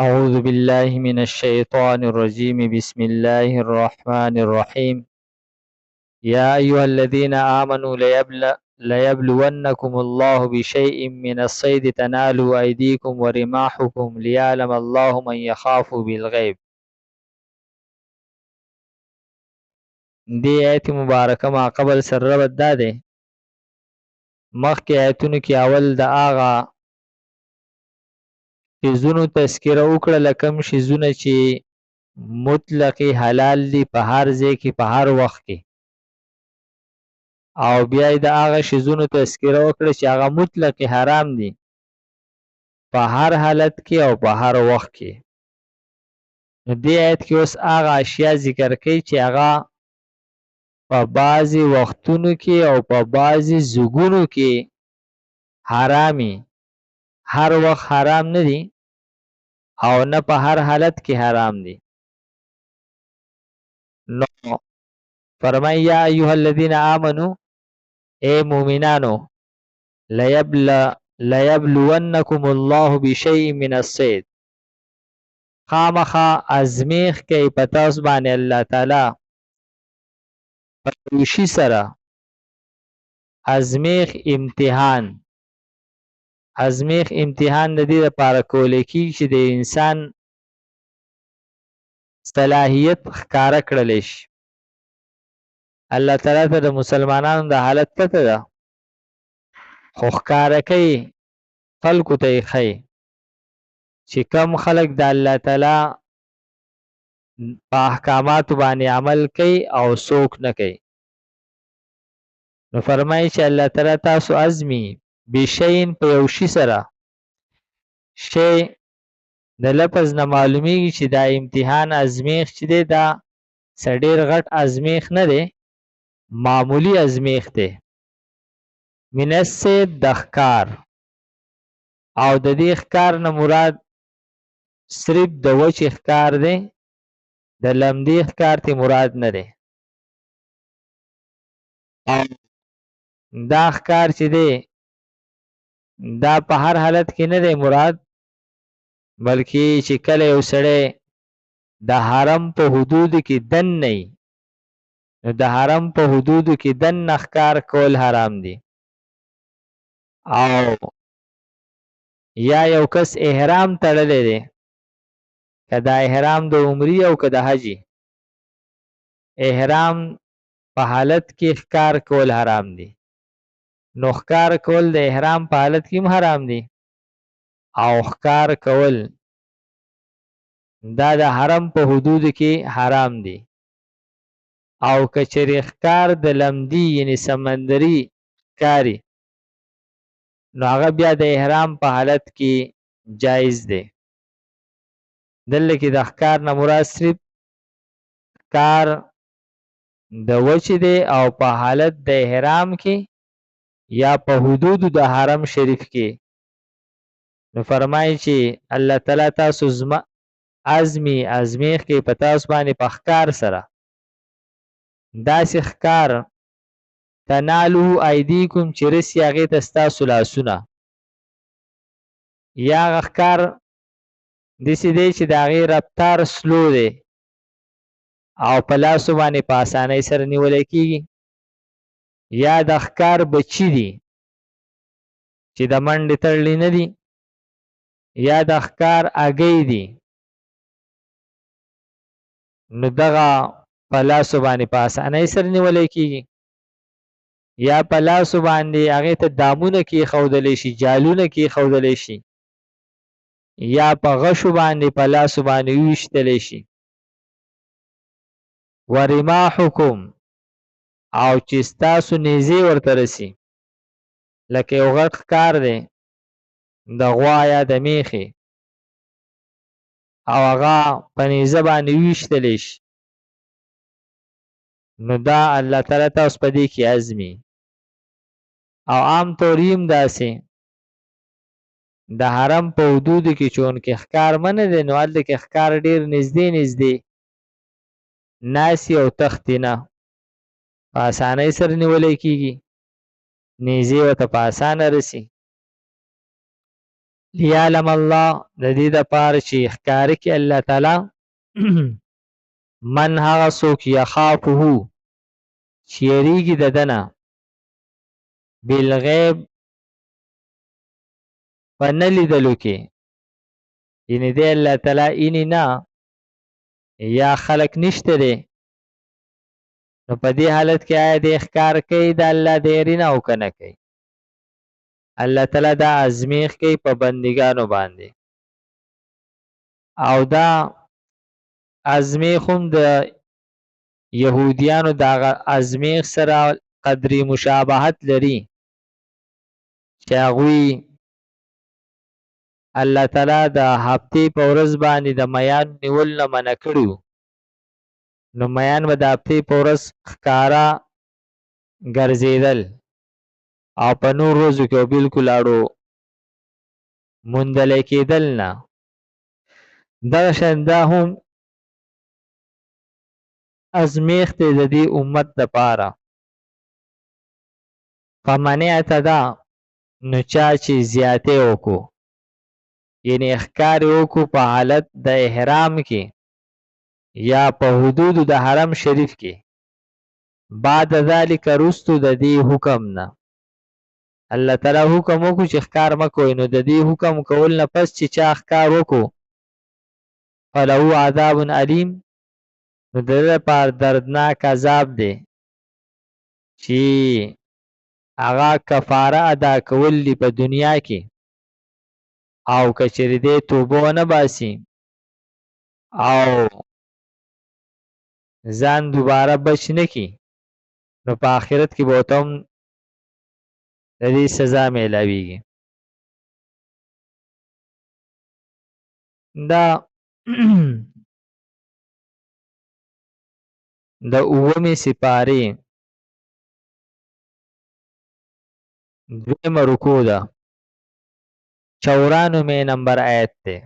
أعوذ بالله من الشيطان الرجيم بسم الله الرحمن الرحيم يا أيها الذين آمنوا ليبلونكم الله بشيء من الصيد تنالوا أيديكم ورماحكم ليعلم الله من يخاف بالغيب. دی آیت مبارکه ما قبل سر ربط داده مخی آیتونو کی اول د آغا شیزونو تذکره وکړه لکم شیزونه چې مطلقی حلال دی په هر ځای کې په هر وخت کې، او بیا د هغه شیزونو تذکره وکړه چې هغه مطلق حرام دي په هر حالت کې او په هر وخت کې. نو دې آیت کې اوس هغه اشیاء ذکر کوي چې هغه په بعضی وختونو کې او په بعضی زګونو کې حرامي، هر وخت حرام نه دي او نه په هر حالت کې حرام دي. نو فرمای یا ایها الذین آمنو، اے مومنانو، لیبلونکم الله بشیء من الصید، خامخا ازمیخ کوي په تاسو باندې الله تعالی پروشي سره. ازمیخ امتحان، ازمیخ امتحان د دې لپاره کول کېږي چې د انسان صلاحیت ښکاره کړلی شي. الله تعالی ته د مسلمانانو د حالت پته ده، خو ښکاره کوي، خلکو ته یې ښیي چې کم خلک د الله تعالی په احکاماتو باندې عمل کوي او څوک نه کوي. نو فرمایي چې الله تعالی تاسو ازمی بشین په یو شي سره. شی د لفظ نه معلومیږي چې دا امتحان ازمیخ چې دی دا ډېر غټ ازمیخ نه دی، معمولی ازمیخ دی. من الصید د ښکار، او د دې ښکار نه مراد صرف د وچې ښکار دی، د لمدې ښکار ته مراد نه دی. دا ښکار چې دی دا په هر حالت کې نه دی مراد، بلکې چې کله یو سړی د حرم په حدودو کې دن نه وي، نو د حرم په حدودو کې دن نه ښکار کول حرام دي. او یا یو کس احرام تړلی دی، که دا احرام د عمرې او که د حجې، احرام په حالت کې ښکار کول حرام دي. نو ښکار کول د احرام په حالت کې هم حرام دي، او ښکار کول دا د حرم په حدودو کې حرام دي. او که چېرې ښکار د لمدي یعنی سمندري ښکاري، نو هغه بیا د احرام په حالت کې جایز دی. دلته کې د ښکار نه مراد صرف ښکار د وچې دی، او په حالت د احرام کې یا په حدودو د حرم شریف کې. نو فرمایي چې الله تعالی تاسو ازمیخ کې په تاسو باندې په ښکار سره داسې ښکار تنالو ایدیکم چې رسي هغې ته ستاسو لاسونه. یا هغه ښکار داسې دی چې د هغې رفتار سلو دی او په لاسو باندې په اسانۍ سره نیولی کېږي. یا د ښکار بچي دي چې د منډې تړلي نه دي. یا د ښکار اګۍ دي، نو دغه په لاسو باندې په اسانۍ سره نیولی کېږي. یا په لاسو باندې هغې ته دامونه کېښودلی شي، جالونه کېښودلی شي، یا په غشو باندې په لاسو باندې وویشتلی شي. ورماحکم، او چې ستاسو نیزې ورته رسي، لکه یو غټ ښکار دی د غوا یا د میخې، او هغه په نیزه باندې وویشتلی شي، نو دا الله تعالی تاسو په دې کې ازمي. او عام طور هم داسې د حرم په حدودو کې چونکې ښکار منع دی، نو هلته کې ښکار ډېر نږدې نږدې ناسي او تختې نه په اسانۍ سره نیولی کېږي، نیزې ورته په اسانه رسي. لیعلم الله د دې دپاره چې ښکاره کړي الله تعالی من هغه څوک یخافه چې یریږي د ده نه بالغیب په نه لیدلو کې یعنې دی الله تعالی اینې نه یا خلق نشته دی نو په دې حالت کې آیا دی ښکار کوي د الله د یرې نه او که نه کوي الله تعالی دا ازمیښت کوي په بندګانو باندې او دا ازمیښت هم د یهودیانو د هغه ازمیښت سره قدرې مشابهت لري چې هغوی الله تعالی د هفتې په ورځ باندې د میان نیول نه منع کړي نو میان به د هفتې په ورځ ښکاره ګرځېدل او په نور ورځو کې بالکل اړو موندلی کېدل نه دغه شان دا هم ازمیښت دی د دې امت دپاره فمن اعتدا نو چا چې زیاتې وکړو یعنې ښکار یې وکړو په حالت د احرام کې یا په حدودو د حرم شریف کې بعد ذلک وروستو د دې حکم نه الله تعالی حکم وکړو چې ښکار مه کوئ نو د دې حکم کول نه پس چې چا ښکار وکړو فله عذاب علیم نو د ده لپاره دردناک عذاب دی چې هغه کفاره ادا کول دي په دنیا کې او که چېرې دی توبه ونه باسي او ځان دوباره بچ نه کړي نو په آخرت کې به ورته هم د دې سزا میلاویږي دا د اوومې سپارې دویمه رکوع ده 94 نمبر آیت دی